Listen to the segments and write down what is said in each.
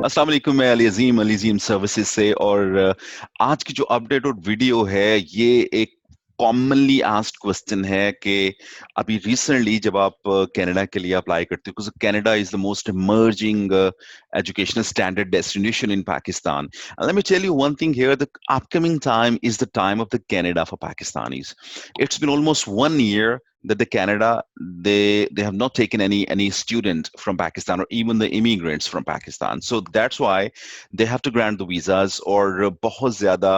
अस्सलाम वालेकुम, मैं अली अजीम सर्विसेज से। और आज की जो अपडेटेड वीडियो है ये एक कॉमनली आस्क्ड क्वेश्चन है कि अभी रिसेंटली जब आप कनाडा के लिए अप्लाई करते हो, because Canada is the most emerging educational standard destination in Pakistan. And let me tell you one thing here: the upcoming time is the time of the Canada for Pakistanis. It's been almost 1 year that the Canada they have not taken any student from Pakistan or even the immigrants from Pakistan. So that's why they have to grant the visas. और बहुत ज्यादा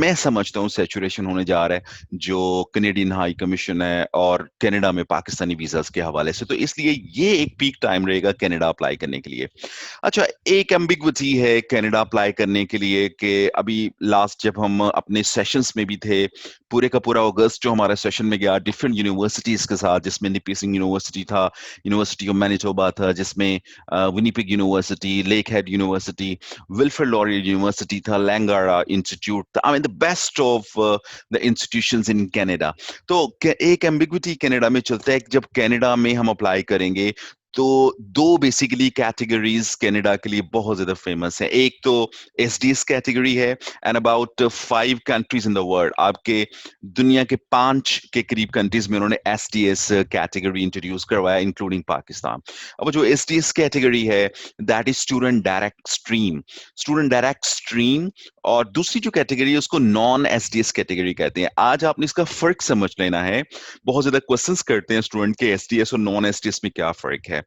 मैं समझता हूँ saturation होने जा रहा है जो कनेडियन हाई कमीशन है और कनाडा में पाकिस्तानी वीजास के हवाले से। तो इसलिए ये एक पीक टाइम रहेगा कनाडा अप्लाई करने के लिए। अच्छा, एक एम्बिग्विटी है कनाडा अप्लाई करने के लिए कि अभी लास्ट जब हम अपने सेशंस में भी थे, पूरे का पूरा अगस्त जो हमारा सेशन में गया डिफरेंट यूनिवर्सिटीज के साथ, जिसमें निपिसिंग यूनिवर्सिटी था, यूनिवर्सिटी ऑफ मैनिटोबा था, जिसमें Winnipeg University, Lake Head University, Wilfred Laurier University था, लैंगारा इंस्टीट्यूट था। I mean the best of the institutions in Canada. तो एक एम्बिग्विटी कनाडा में चलता है कि जब कनाडा में हम अप्लाई करेंगे तो दो बेसिकली कैटेगरीज कनाडा के लिए बहुत ज्यादा फेमस है। एक तो एसडीएस कैटेगरी है, and about 5 countries in the world, आपके दुनिया के 5 के करीब कंट्रीज में उन्होंने एसडीएस कैटेगरी इंट्रोड्यूस करवाया, इंक्लूडिंग पाकिस्तान। अब जो एसडीएस कैटेगरी है that is student direct stream, student direct stream. और दूसरी जो कैटेगरी है उसको नॉन एसडीएस कैटेगरी कहते हैं। आज आपने इसका फर्क समझ लेना है। बहुत ज्यादा क्वेश्चंस करते हैं स्टूडेंट के एसडीएस और नॉन एसडीएस में क्या फर्क है।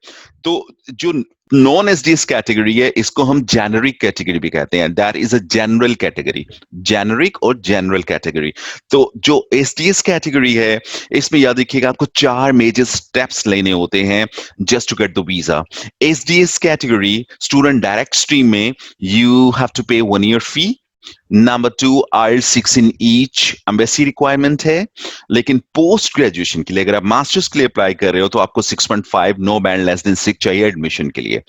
तो जो नॉन एसडीएस कैटेगरी है इसको हम जेनरिक कैटेगरी भी कहते हैं। That is a general category, generic और जनरल कैटेगरी। तो जो एसडीएस कैटेगरी है इसमें याद रखिएगा आपको 4 मेजर स्टेप्स लेने होते हैं just to get the visa. SDS category student direct stream में you have to pay 1 year fee. Number 2, IELTS 6 in each embassy requirement है। लेकिन पोस्ट ग्रेजुएशन के लिए अगर आप मास्टर्स के लिए अप्लाई कर रहे हो तो आपको 6.5 नो बैंड लेस देन 6 चाहिए एडमिशन के लिए।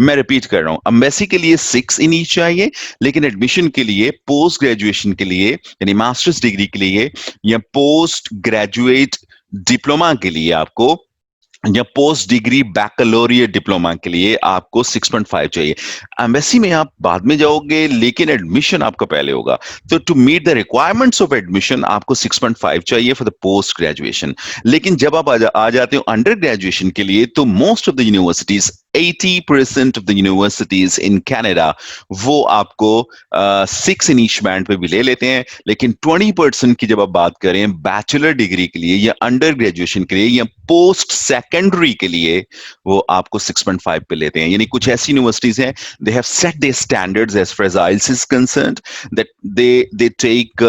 मैं रिपीट कर रहा हूं, एम्बेसी के लिए 6 इन ईच चाहिए, लेकिन एडमिशन के लिए पोस्ट ग्रेजुएशन के लिए यानी मास्टर्स डिग्री के लिए या पोस्ट ग्रेजुएट डिप्लोमा के लिए आपको या पोस्ट डिग्री बैकलोरिएट डिप्लोमा के लिए आपको 6.5 चाहिए। एम्बेसी में आप बाद में जाओगे लेकिन एडमिशन आपका पहले होगा। तो to meet the requirements of admission आपको 6.5 चाहिए फॉर द पोस्ट ग्रेजुएशन। लेकिन जब आप आ जाते हो अंडर ग्रेजुएशन के लिए तो most of the universities 80% of the universities in Canada वो आपको 6 इन ईच बैंड पे भी ले लेते हैं। लेकिन 20% की जब आप बात करें बैचलर डिग्री के लिए या अंडर ग्रेजुएशन के लिए या पोस्ट सेकेंडरी के लिए वो आपको 6.5 पे लेते हैं। यानी कुछ ऐसी यूनिवर्सिटीज हैं they have set their standards as far as IELTS is concerned that they take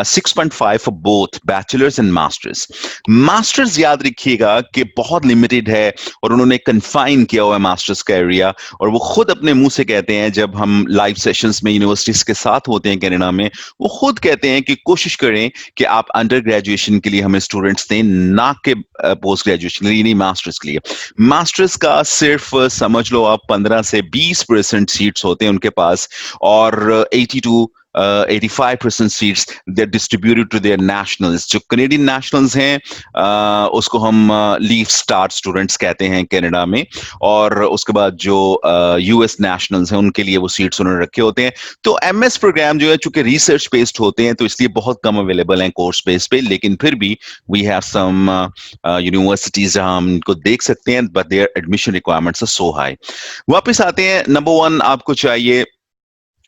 6.5 for both bachelors and masters. Masters याद रखिएगा कि बहुत लिमिटेड है और उन्होंने कन्फाइन किया हुआ है मास्टर्स का एरिया। और वो खुद अपने मुंह से कहते हैं जब हम लाइव सेशंस में यूनिवर्सिटीज के साथ होते हैं कनाडा में, वो खुद कहते हैं कि कोशिश करें कि आप अंडर ग्रेजुएशन के लिए हमें स्टूडेंट्स दें, ना कि पोस्ट ग्रेजुएशन के लिए, नहीं मास्टर्स के लिए। मास्टर्स का सिर्फ समझ लो आप 15 से 20% सीट्स होते हैं उनके पास, और 80 to 85% seats they distributed to their nationals. जो कनेडियन नेशनल्स हैं उसको हम लीव स्टार्ट स्टूडेंट्स कहते हैं कनाडा में, और उसके बाद जो यूएस नेशनल्स हैं उनके लिए वो सीट्स उन्होंने रखे होते हैं। तो एमएस प्रोग्राम जो है चूंकि रिसर्च बेस्ड होते हैं तो इसलिए बहुत कम अवेलेबल हैं कोर्स बेस पे, लेकिन फिर भी वी हैव सम यूनिवर्सिटीज जहां हम इनको देख सकते हैं, but their admission requirements are so high. वापस आते हैं, नंबर 1 आपको चाहिए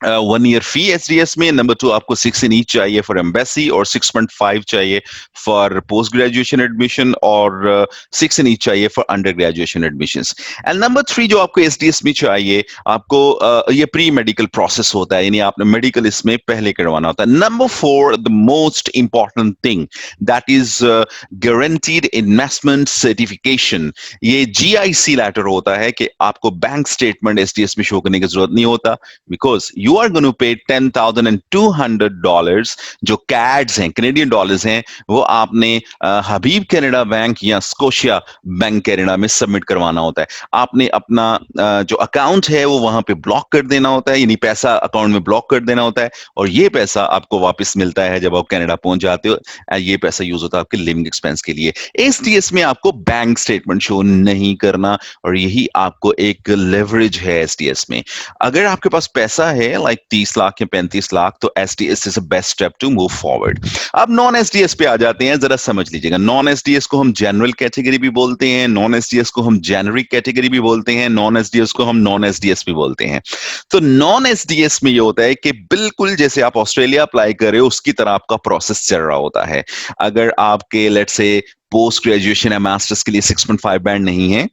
1 year फी एसडीएस में। नंबर 2 आपको 6 इन ईच चाहिए फॉर एम्बेसी और 6.5 चाहिए फॉर पोस्ट ग्रेजुएशन एडमिशन और 6 इन ईच चाहिए for under graduation admission. And number 3 जो आपको एसडीएस में चाहिए आपको ये प्री मेडिकल प्रोसेस होता है, यानी आपने मेडिकल इसमें पहले करवाना होता है। Number 4 the most important thing that is guaranteed investment certification. ये जीआईसी लेटर होता है कि आपको बैंक स्टेटमेंट एसडीएस में शो करने की जरूरत नहीं होता, because you are going to pay $10,200 जो कैड्स हैं, कैनेडियन डॉलर्स हैं, वो आपने हबीब कैनेडा बैंक या स्कोशिया बैंक कैनेडा में सबमिट करवाना होता है। आपने अपना जो अकाउंट है वो वहां पे ब्लॉक कर देना होता है, यानी पैसा अकाउंट में ब्लॉक कर देना होता है, और ये पैसा आपको वापस मिलता है जब आप कनाडा पहुंच जाते हो। ये पैसा यूज होता है आपके लिविंग एक्सपेंस के लिए। एसटीएस में आपको बैंक स्टेटमेंट शो नहीं करना, और यही आपको एक लेवरेज है एसटीएस में। अगर आपके पास पैसा है लाइक 30 लाख या 35 लाख, तो STS is a best step to move forward. अब नॉन एसडीएस पे आ जाते हैं, जरा समझ लीजिएगा। नॉन एसडीएस को हम जनरल कैटेगरी भी बोलते हैं, नॉन एसडीएस को हम जेनरिक कैटेगरी भी बोलते हैं, नॉन एसडीएस को हम नॉन एसडीएस भी बोलते हैं। तो नॉन एसडीएस में ये होता है कि बिल्कुल जैसे आप ऑस्ट्रेलिया अप्लाई कर रहे हो उसकी तरह आपका प्रोसेस चल रहा होता है। अगर आपके लेट्स से पोस्ट ग्रेजुएशन या मास्टर्स के लिए 6.5 बैंड नहीं है,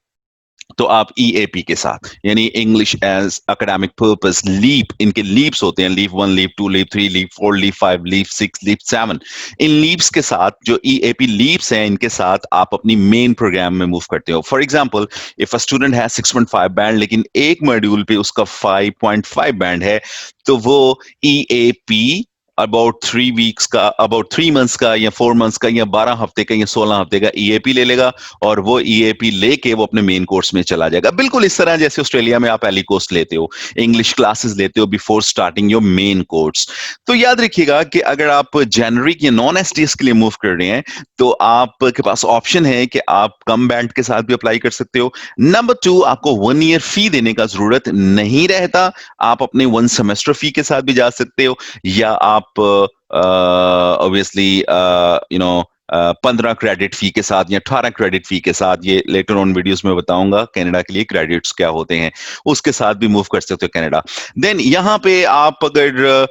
तो आप ईएपी के साथ, यानी English as academic purpose, leap, इनके लीप्स होते हैं, leap 1, leap 2, leap 3, leap 4, leap 5, leap 6, leap 7। इन लीप्स के साथ, जो ईएपी लीप्स हैं, इनके साथ आप अपनी मेन प्रोग्राम में मूव करते हो। For example, if a student है 6.5 बैंड लेकिन एक मॉड्यूल पे उसका 5.5 बैंड है, तो वो ईएपी अबाउट 3 मंथ्स का या 4 मंथ्स का या 12 हफ्ते का या 16 हफ्ते का ईएपी ले लेगा, और वो ईएपी लेके वो अपने मेन कोर्स में चला जाएगा। बिल्कुल इस तरह जैसे ऑस्ट्रेलिया में आप पहली कोर्स लेते हो, इंग्लिश क्लासेस लेते हो before starting your main course. तो याद रखिएगा कि अगर आप जेनरिक या नॉन एसटीएस के लिए मूव कर रहे हैं, तो आपके पास ऑप्शन है कि आप कम बैंड के साथ भी अप्लाई कर सकते हो। नंबर 2, आपको 1 ईयर फी देने का जरूरत नहीं रहता, आप अपने 1 सेमेस्टर फी के साथ भी जा सकते हो, या आप ऑब्वियसली 15 क्रेडिट फी के साथ या 18 क्रेडिट फी के साथ, ये लेटर ऑन वीडियोस में बताऊंगा कनाडा के लिए क्रेडिट्स क्या होते हैं, उसके साथ भी मूव कर सकते हो कनाडा। देन यहाँ पे आप अगर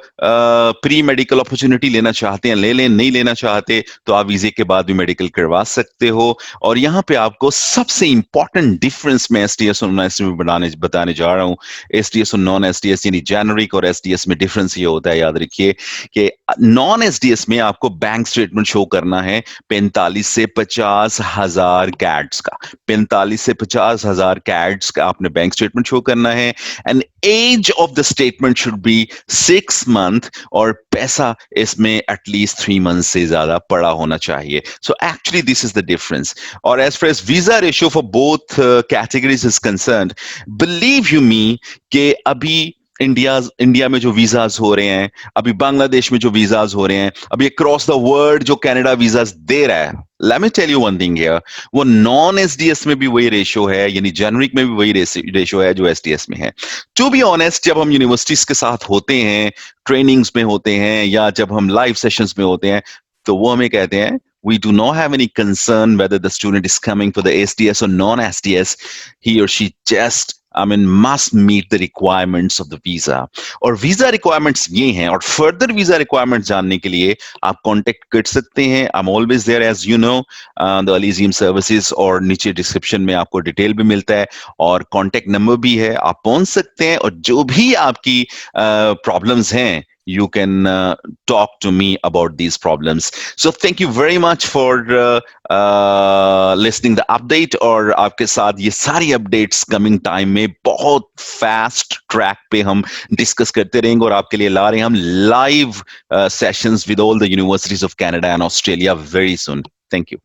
प्री मेडिकल अपॉर्चुनिटी लेना चाहते हैं ले लें, नहीं लेना चाहते तो आप वीजे के बाद भी मेडिकल करवा सकते हो। और यहाँ पे आपको सबसे इंपॉर्टेंट डिफरेंस मैं एसटीएस और नॉन एसटीएस में बताने जा रहा हूँ। एसटीएस और नॉन एसटीएस यानी जेनरिक और एसटीएस में डिफरेंस ये होता है, याद रखिए कि नॉन एसडीएस में आपको बैंक स्टेटमेंट शो करना है 45 से 50 हजार कैड्स का। 45 से 50 हजार कैड्स का आपने बैंक स्टेटमेंट शो करना है, and age of the statement should be 6 month, और पैसा इसमें एटलीस्ट 3 मंथ से ज्यादा पड़ा होना चाहिए। So actually this is the difference. और as far as visa ratio for both categories is concerned, believe you me कि अभी इंडिया में जो वीजाज हो रहे हैं, अभी बांग्लादेश में जो वीजाज हो रहे हैं, अभी अक्रॉस द वर्ल्ड जो कनाडा वीजाज दे रहा है, let me tell you one thing here, वो नॉन एसडीएस में भी वही रेशियो है, यानी जेनरिक में भी वही रेशियो है जो एसडीएस में है। टू बी ऑनेस्ट, जब हम यूनिवर्सिटीज के साथ होते हैं, ट्रेनिंग्स में होते हैं, या जब हम लाइव सेशंस में होते हैं, तो वो हमें कहते हैं we do not have any concern whether the student is coming for the SDS or non-SDS. He or she just must meet the requirements of the visa. और वीजा रिक्वायरमेंट्स ये हैं, और फर्दर वीजा रिक्वायरमेंट्स जानने के लिए आप contact कर सकते हैं। I am always there as you know, the Elysium services, और नीचे डिस्क्रिप्शन में आपको डिटेल भी मिलता है और कांटेक्ट नंबर भी है, आप पहुंच सकते हैं। और जो भी आपकी प्रॉब्लम्स हैं, you can talk to me about these problems. So thank you very much for listening the update, और आपके साथ ये सारी updates coming time में बहुत fast track पे हम discuss करते रहेंगे, और आपके लिए ला रहे हैं हम live sessions with all the universities of Canada and Australia very soon. Thank you.